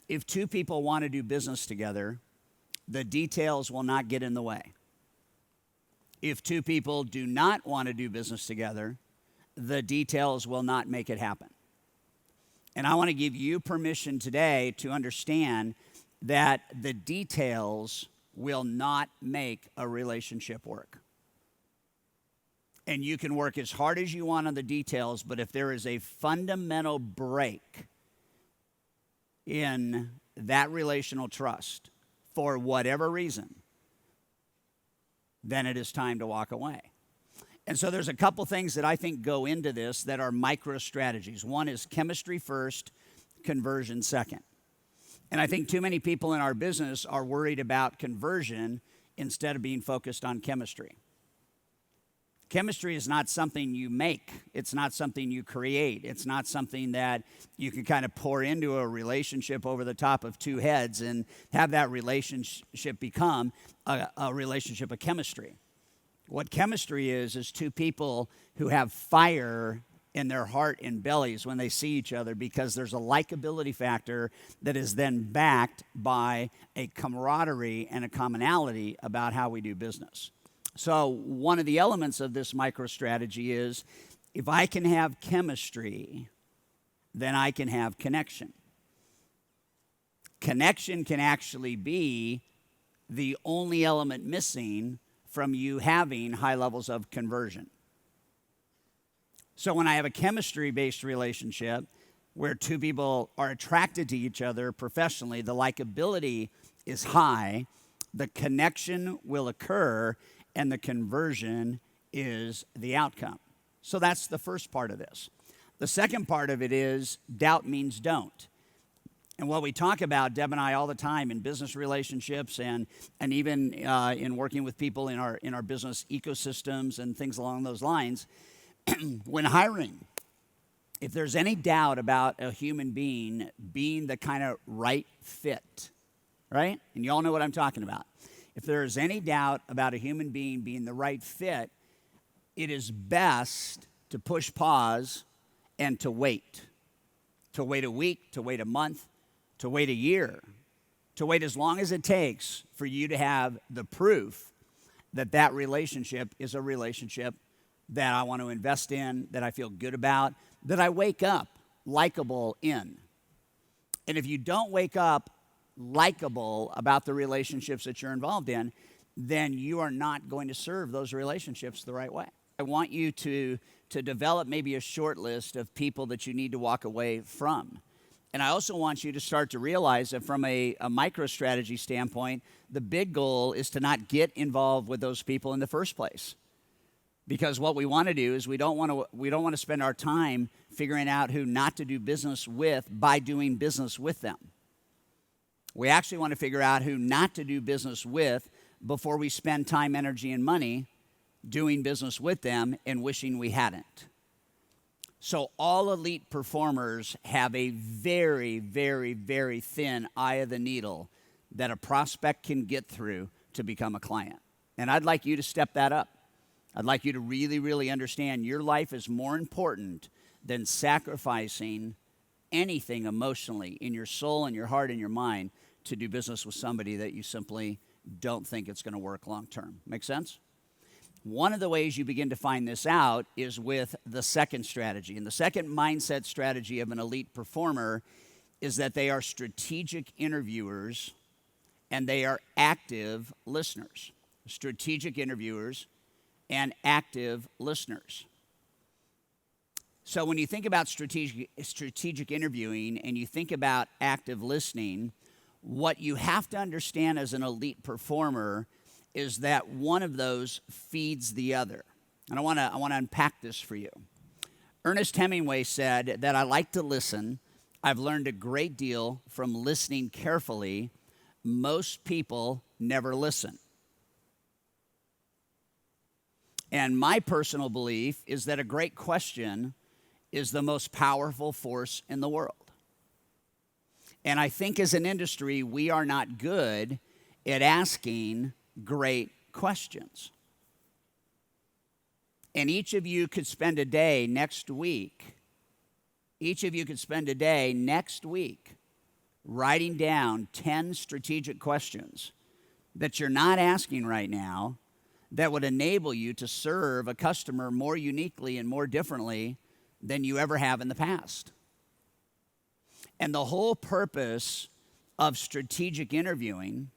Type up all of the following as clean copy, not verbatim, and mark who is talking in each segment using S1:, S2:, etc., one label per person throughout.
S1: if two people want to do business together, the details will not get in the way. If two people do not want to do business together, the details will not make it happen. And I want to give you permission today to understand that the details will not make a relationship work. And you can work as hard as you want on the details, but if there is a fundamental break in that relational trust for whatever reason, then it is time to walk away. And so there's a couple things that I think go into this that are micro strategies. One is chemistry first, conversion second. And I think too many people in our business are worried about conversion instead of being focused on chemistry. Chemistry is not something you make. It's not something you create. It's not something that you can kind of pour into a relationship over the top of two heads and have that relationship become a relationship of chemistry. What chemistry is two people who have fire in their heart and bellies when they see each other, because there's a likability factor that is then backed by a camaraderie and a commonality about how we do business. So one of the elements of this micro strategy is, if I can have chemistry, then I can have connection. Connection can actually be the only element missing from you having high levels of conversion. So when I have a chemistry-based relationship where two people are attracted to each other professionally, the likability is high, the connection will occur, and the conversion is the outcome. So that's the first part of this. The second part of it is doubt means don't. And what we talk about, Deb and I, all the time in business relationships and even in working with people in our business ecosystems and things along those lines, when hiring, if there's any doubt about a human being being the kind of right fit, right? And you all know what I'm talking about. If there is any doubt about a human being being the right fit, it is best to push pause and to wait. To wait a week, to wait a month, to wait a year, to wait as long as it takes for you to have the proof that that relationship is a relationship that I want to invest in, that I feel good about, that I wake up likable in. And if you don't wake up likable about the relationships that you're involved in, then you are not going to serve those relationships the right way. I want you to develop maybe a short list of people that you need to walk away from. And I also want you to start to realize that from a micro strategy standpoint, the big goal is to not get involved with those people in the first place. Because what we want to do is we don't want to spend our time figuring out who not to do business with by doing business with them. We actually want to figure out who not to do business with before we spend time, energy, and money doing business with them and wishing we hadn't. So all elite performers have a very, very, very thin eye of the needle that a prospect can get through to become a client. And I'd like you to step that up. I'd like you to really, really understand your life is more important than sacrificing anything emotionally in your soul and your heart and your mind to do business with somebody that you simply don't think it's going to work long term. Make sense? One of the ways you begin to find this out is with the second strategy. And the second mindset strategy of an elite performer is that they are strategic interviewers and they are active listeners. Strategic interviewers and active listeners. So when you think about strategic interviewing and you think about active listening, what you have to understand as an elite performer is that one of those feeds the other. And I want to unpack this for you. Ernest Hemingway said that I like to listen. I've learned a great deal from listening carefully. Most people never listen. And my personal belief is that a great question is the most powerful force in the world. And I think as an industry, we are not good at asking great questions. And each of you could spend a day next week writing down 10 strategic questions that you're not asking right now that would enable you to serve a customer more uniquely and more differently than you ever have in the past. And the whole purpose of strategic interviewing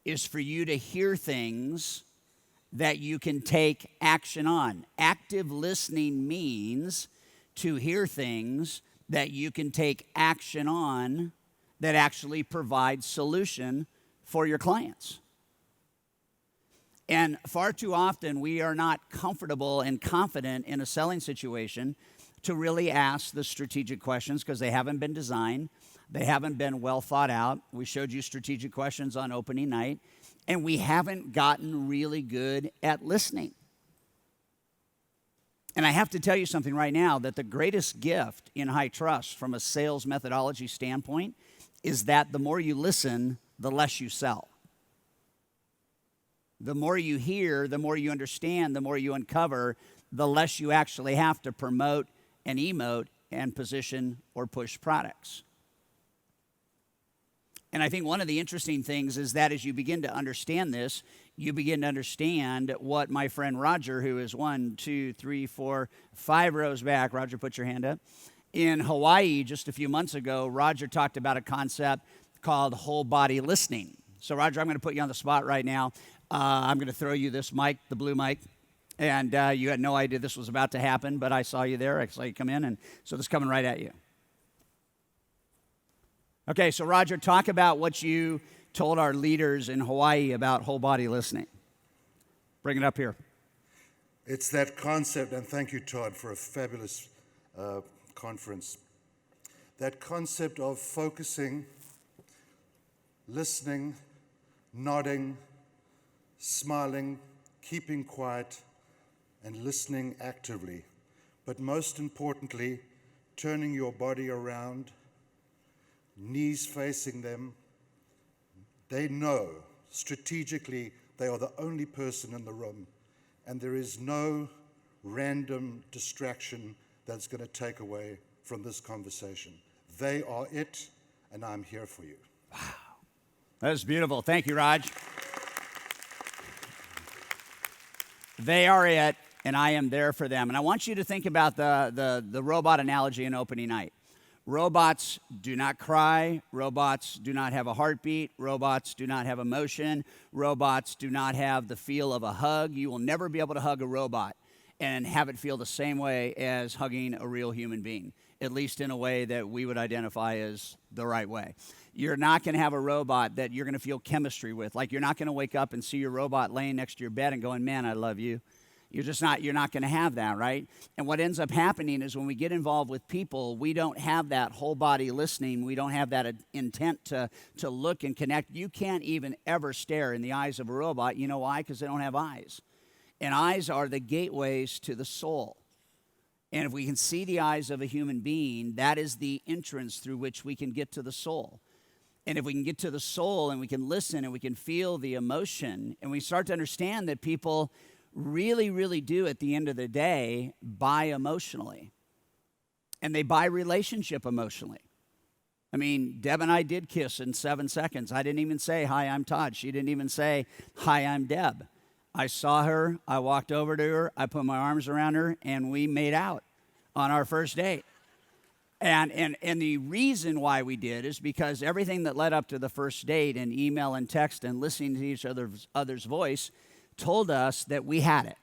S1: is for you to hear things that you can take action on. Active listening means to hear things that you can take action on that actually provide solution for your clients. And far too often, we are not comfortable and confident in a selling situation to really ask the strategic questions because they haven't been designed. They haven't been well thought out. We showed you strategic questions on opening night, and we haven't gotten really good at listening. And I have to tell you something right now, that the greatest gift in high trust from a sales methodology standpoint is that the more you listen, the less you sell. The more you hear, the more you understand, the more you uncover, the less you actually have to promote and emote and position or push products. And I think one of the interesting things is that as you begin to understand this, you begin to understand what my friend Roger, who is 1, 2, 3, 4, 5 rows back, Roger, put your hand up. In Hawaii just a few months ago, Roger talked about a concept called whole body listening. So Roger, I'm going to put you on the spot right now. I'm going to throw you this mic, the blue mic. And you had no idea this was about to happen, but I saw you there. I saw you come in, and so this is coming right at you. Okay, so Roger, talk about what you told our leaders in Hawaii about whole body listening. Bring it up here.
S2: It's that concept, and thank you, Todd, for a fabulous conference. That concept of focusing, listening, nodding, smiling, keeping quiet, and listening actively. But most importantly, turning your body around, knees facing them. They know strategically they are the only person in the room, and there is no random distraction that's going to take away from this conversation. They are it, and I'm here for you.
S1: Wow. That was beautiful. Thank you, Raj. They are it, and I am there for them. And I want you to think about the robot analogy in opening night. Robots do not cry. Robots do not have a heartbeat. Robots do not have emotion. Robots do not have the feel of a hug. You will never be able to hug a robot and have it feel the same way as hugging a real human being, at least in a way that we would identify as the right way. You're not going to have a robot that you're going to feel chemistry with. Like, you're not going to wake up and see your robot laying next to your bed and going, man, I love you. You're not going to have that, right? And what ends up happening is when we get involved with people, we don't have that whole body listening. We don't have that intent to look and connect. You can't even ever stare in the eyes of a robot. You know why? Because they don't have eyes. And eyes are the gateways to the soul. And if we can see the eyes of a human being, that is the entrance through which we can get to the soul. And if we can get to the soul and we can listen and we can feel the emotion, and we start to understand that people really, really do, at the end of the day, buy emotionally. And they buy relationship emotionally. I mean, Deb and I did kiss in 7 seconds. I didn't even say, hi, I'm Todd. She didn't even say, hi, I'm Deb. I saw her, I walked over to her, I put my arms around her, and we made out on our first date. And the reason why we did is because everything that led up to the first date, and email and text and listening to each other's voice, told us that we had it.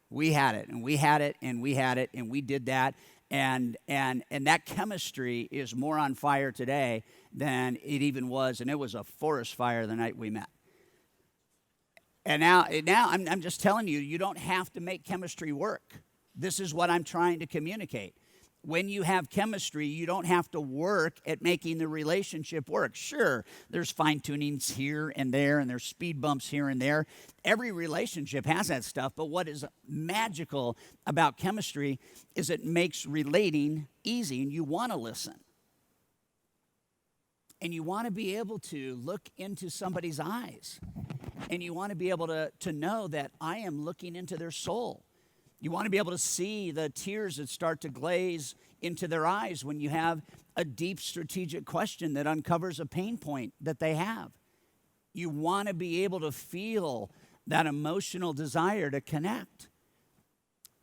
S1: We had it, and we had it, and we had it, and we did that. And that chemistry is more on fire today than it even was, and it was a forest fire the night we met. And now I'm just telling you, you don't have to make chemistry work. This is what I'm trying to communicate. When you have chemistry, you don't have to work at making the relationship work. Sure, there's fine-tunings here and there, and there's speed bumps here and there. Every relationship has that stuff, but what is magical about chemistry is it makes relating easy, and you want to listen. And you want to be able to look into somebody's eyes, and you want to be able to know that I am looking into their soul. You want to be able to see the tears that start to glaze into their eyes when you have a deep strategic question that uncovers a pain point that they have. You want to be able to feel that emotional desire to connect.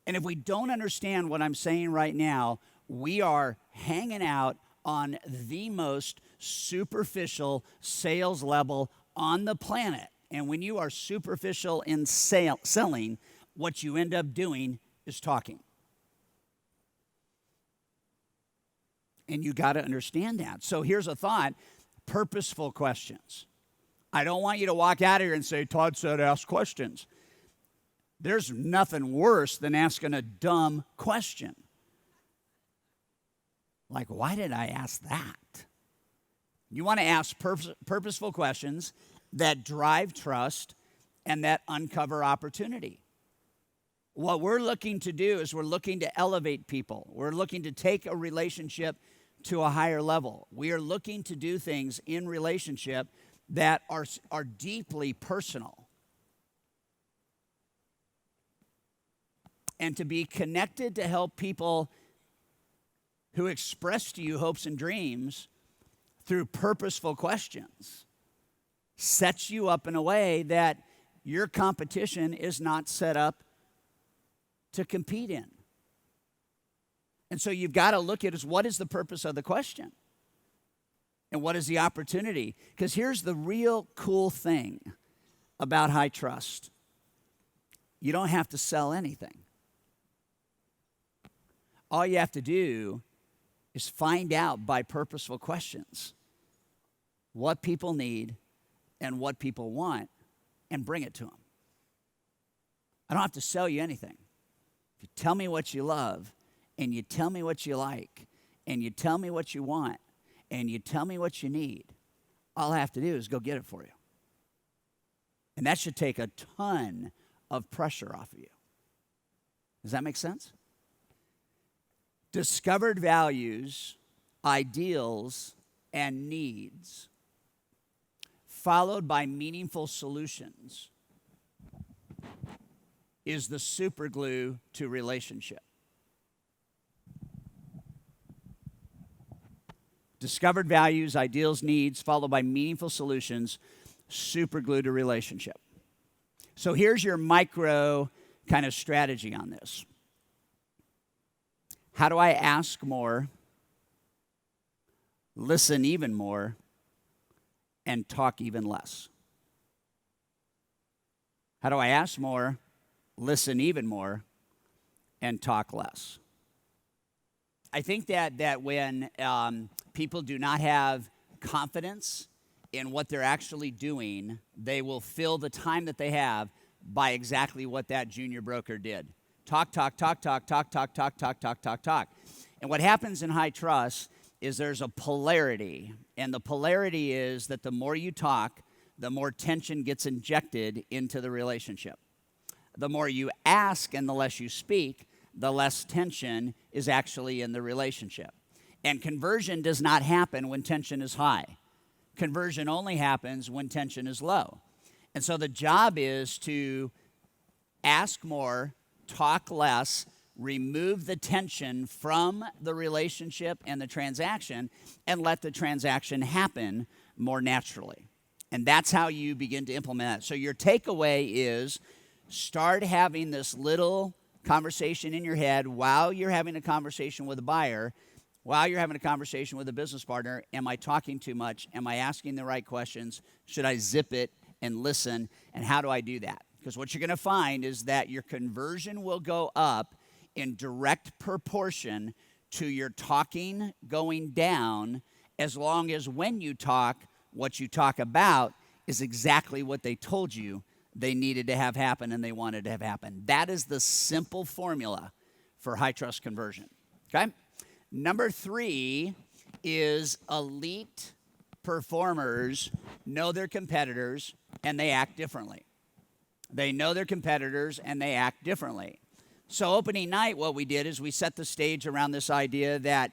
S1: And if we don't understand what I'm saying right now, we are hanging out on the most superficial sales level on the planet. And when you are superficial in selling, what you end up doing is talking. And you got to understand that. So here's a thought: purposeful questions. I don't want you to walk out of here and say, Todd said ask questions. There's nothing worse than asking a dumb question. Like, why did I ask that? You want to ask purposeful questions that drive trust and that uncover opportunity. What we're looking to do is we're looking to elevate people. We're looking to take a relationship to a higher level. We are looking to do things in relationship that are deeply personal. And to be connected to help people who express to you hopes and dreams through purposeful questions sets you up in a way that your competition is not set up to compete in. And so you've got to look at what is the purpose of the question? And what is the opportunity? Because here's the real cool thing about high trust. You don't have to sell anything. All you have to do is find out by purposeful questions what people need and what people want and bring it to them. I don't have to sell you anything. If you tell me what you love and you tell me what you like and you tell me what you want and you tell me what you need, all I have to do is go get it for you. And that should take a ton of pressure off of you. Does that make sense? Discovered values, ideals, and needs, followed by meaningful solutions, is the superglue to relationship. Discovered values, ideals, needs, followed by meaningful solutions, superglue to relationship. So here's your micro kind of strategy on this. How do I ask more, listen even more, and talk even less? How do I ask more, listen even more, and talk less? I think that when people do not have confidence in what they're actually doing, they will fill the time that they have by exactly what that junior broker did. Talk, talk, talk, talk, talk, talk, talk, talk, talk, talk, talk. And what happens in high trust is there's a polarity. And the polarity is that the more you talk, the more tension gets injected into the relationship. The more you ask and the less you speak, the less tension is actually in the relationship. And conversion does not happen when tension is high. Conversion only happens when tension is low. And so the job is to ask more, talk less, remove the tension from the relationship and the transaction, and let the transaction happen more naturally. And that's how you begin to implement it. So your takeaway is start having this little conversation in your head while you're having a conversation with a buyer, while you're having a conversation with a business partner. Am I talking too much? Am I asking the right questions? Should I zip it and listen? And how do I do that? Because what you're going to find is that your conversion will go up in direct proportion to your talking going down, as long as when you talk, what you talk about is exactly what they told you they needed to have happen and they wanted to have happen. That is the simple formula for high trust conversion. Okay? Number 3 is elite performers know their competitors and they act differently. They know their competitors and they act differently. So opening night, what we did is we set the stage around this idea that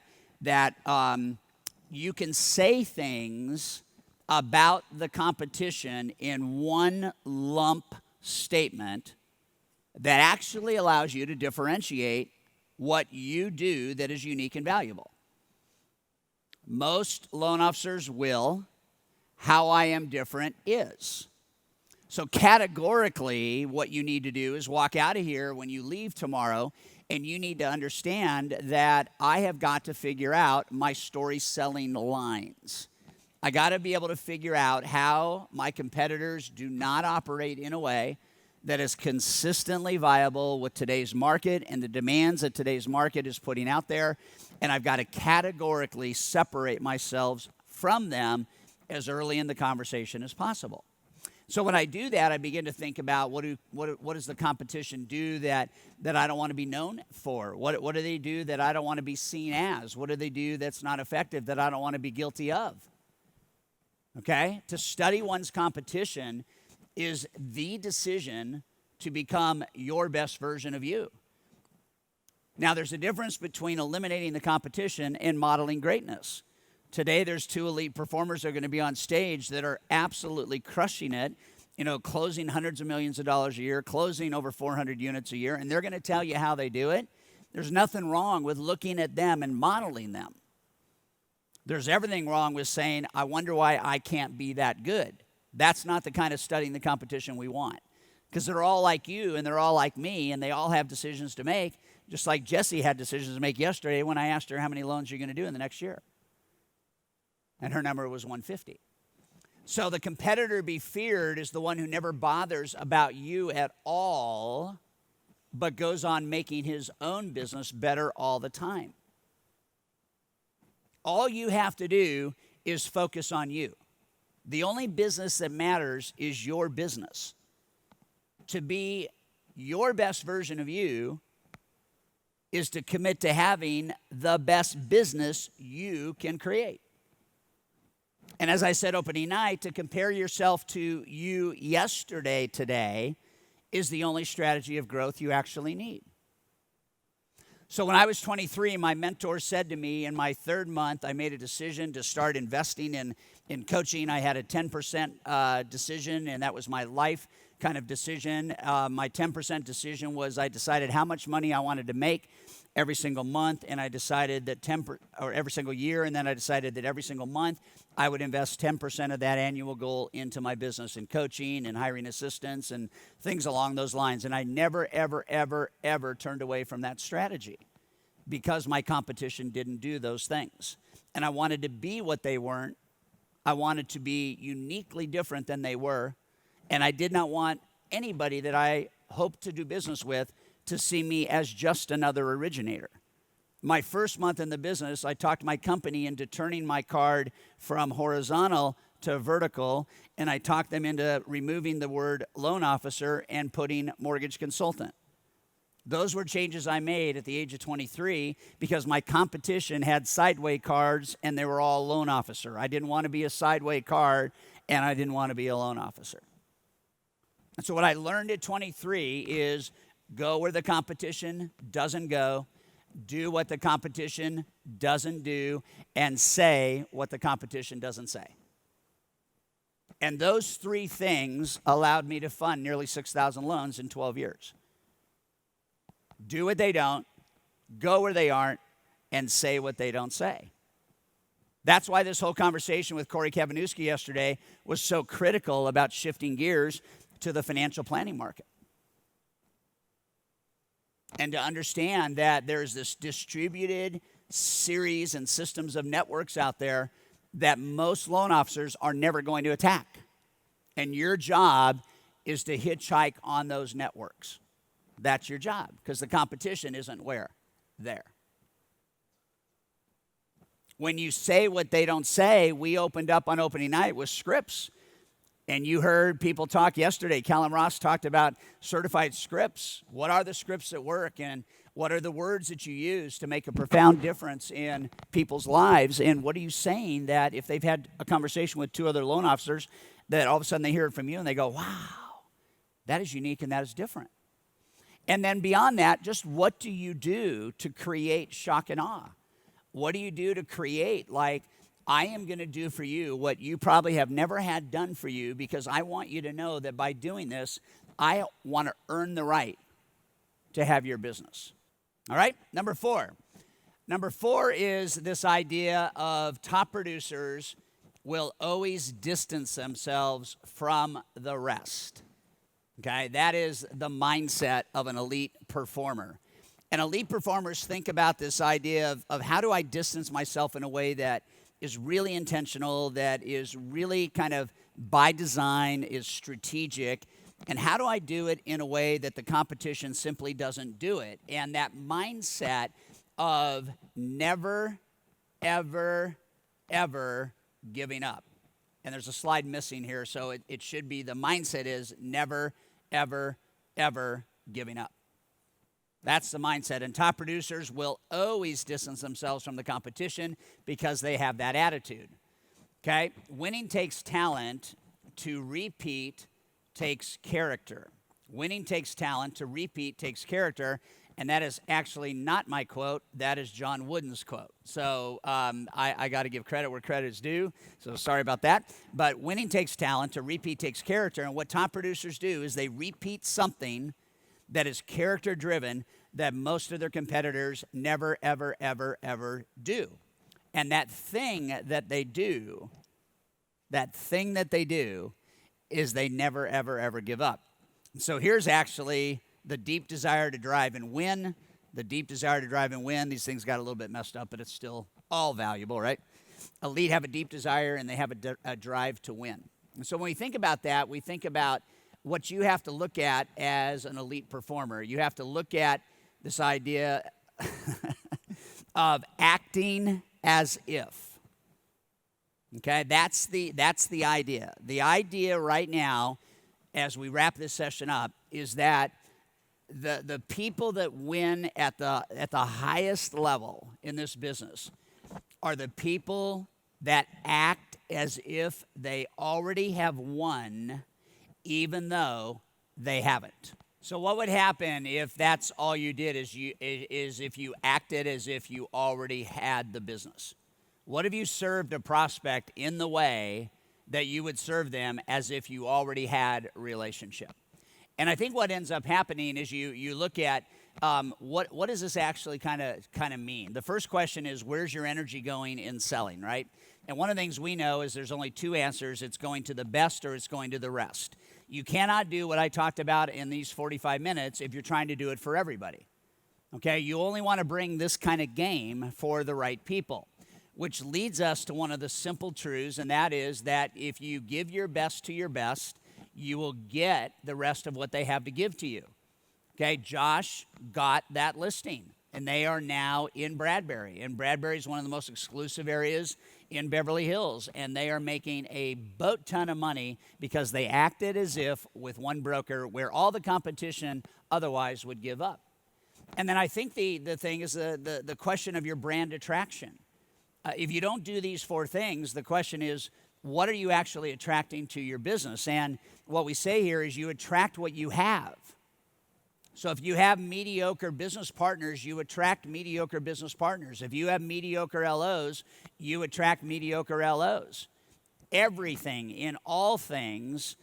S1: you can say things about the competition in one lump statement that actually allows you to differentiate what you do that is unique and valuable. Most loan officers will. How I am different is. So categorically, what you need to do is walk out of here when you leave tomorrow, and you need to understand that I have got to figure out my story selling lines. I got to be able to figure out how my competitors do not operate in a way that is consistently viable with today's market and the demands that today's market is putting out there. And I've got to categorically separate myself from them as early in the conversation as possible. So when I do that, I begin to think about what does the competition do that I don't want to be known for? What do they do that I don't want to be seen as? What do they do that's not effective that I don't want to be guilty of? Okay? To study one's competition is the decision to become your best version of you. Now, there's a difference between eliminating the competition and modeling greatness. Today, there's two elite performers that are going to be on stage that are absolutely crushing it, closing hundreds of millions of dollars a year, closing over 400 units a year, and they're going to tell you how they do it. There's nothing wrong with looking at them and modeling them. There's everything wrong with saying, I wonder why I can't be that good. That's not the kind of studying the competition we want, because they're all like you and they're all like me, and they all have decisions to make, just like Jessie had decisions to make yesterday when I asked her how many loans you're going to do in the next year. And her number was 150. So the competitor to be feared is the one who never bothers about you at all, but goes on making his own business better all the time. All you have to do is focus on you. The only business that matters is your business. To be your best version of you is to commit to having the best business you can create. And as I said opening night, to compare yourself to you yesterday today is the only strategy of growth you actually need. So when I was 23, my mentor said to me in my third month, I made a decision to start investing in coaching. I had a 10% decision, and that was my life kind of decision. My 10% decision was I decided how much money I wanted to make every single month, and I decided that every single year, and then I decided that every single month I would invest 10% of that annual goal into my business and coaching and hiring assistants and things along those lines. And I never, ever, ever, ever turned away from that strategy because my competition didn't do those things. And I wanted to be what they weren't. I wanted to be uniquely different than they were. And I did not want anybody that I hoped to do business with to see me as just another originator. My first month in the business, I talked my company into turning my card from horizontal to vertical, and I talked them into removing the word loan officer and putting mortgage consultant. Those were changes I made at the age of 23 because my competition had sideway cards and they were all loan officer. I didn't want to be a sideway card, and I didn't want to be a loan officer. And so what I learned at 23 is go where the competition doesn't go, do what the competition doesn't do, and say what the competition doesn't say. And those three things allowed me to fund nearly 6,000 loans in 12 years. Do what they don't, go where they aren't, and say what they don't say. That's why this whole conversation with Corey Kavanowski yesterday was so critical about shifting gears to the financial planning market. And to understand that there's this distributed series and systems of networks out there that most loan officers are never going to attack. And your job is to hitchhike on those networks. That's your job, because the competition isn't where? There. When you say what they don't say, we opened up on opening night with scripts. And you heard people talk yesterday. Callum Ross talked about certified scripts. What are the scripts that work, and what are the words that you use to make a profound difference in people's lives? And what are you saying that if they've had a conversation with two other loan officers, that all of a sudden they hear it from you and they go, wow, that is unique and that is different. And then beyond that, just what do you do to create shock and awe? What do you do to create, like, I am going to do for you what you probably have never had done for you, because I want you to know that by doing this, I want to earn the right to have your business. All right, number four. Number four is this idea of top producers will always distance themselves from the rest. Okay, that is the mindset of an elite performer. And elite performers think about this idea of how do I distance myself in a way that is really intentional, that is really kind of by design, is strategic, and how do I do it in a way that the competition simply doesn't do it? And that mindset of never, ever, ever giving up. And there's a slide missing here, so it should be the mindset is never, ever, ever giving up. That's the mindset. And top producers will always distance themselves from the competition because they have that attitude. Okay? Winning takes talent. To repeat takes character. Winning takes talent. To repeat takes character. And that is actually not my quote. That is John Wooden's quote. So I got to give credit where credit is due. So sorry about that. But winning takes talent. To repeat takes character. And what top producers do is they repeat something that is character driven that most of their competitors never, ever, ever, ever do. And that thing that they do is they never, ever, ever give up. So here's actually the deep desire to drive and win. The deep desire to drive and win. These things got a little bit messed up, but it's still all valuable, right? Elite have a deep desire and they have a drive to win. And so when we think about that, we think about what you have to look at as an elite performer. You have to look at this idea of acting as if. Okay, that's the idea. The idea right now, as we wrap this session up, is that the people that win at the highest level in this business are the people that act as if they already have won, even though they haven't. So what would happen if that's all you did is if you acted as if you already had the business? What if you served a prospect in the way that you would serve them as if you already had a relationship? And I think what ends up happening is you look at what does this actually kind of mean? The first question is, where's your energy going in selling, right? And one of the things we know is there's only two answers. It's going to the best or it's going to the rest. You cannot do what I talked about in these 45 minutes if you're trying to do it for everybody. Okay? You only want to bring this kind of game for the right people, which leads us to one of the simple truths, and that is that if you give your best to your best, you will get the rest of what they have to give to you. Okay? Josh got that listing, and they are now in Bradbury. And Bradbury is one of the most exclusive areas in Beverly Hills, and they are making a boat ton of money because they acted as if with one broker where all the competition otherwise would give up. And then I think the thing is the question of your brand attraction. If you don't do these four things, the question is, what are you actually attracting to your business? And what we say here is you attract what you have. So if you have mediocre business partners, you attract mediocre business partners. If you have mediocre LOs, you attract mediocre LOs. Everything in all things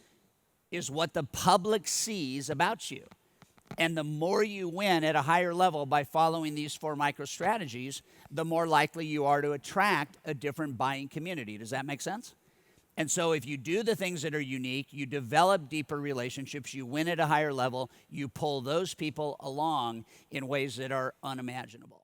S1: is what the public sees about you. And the more you win at a higher level by following these four micro strategies, the more likely you are to attract a different buying community. Does that make sense? And so if you do the things that are unique, you develop deeper relationships, you win at a higher level, you pull those people along in ways that are unimaginable.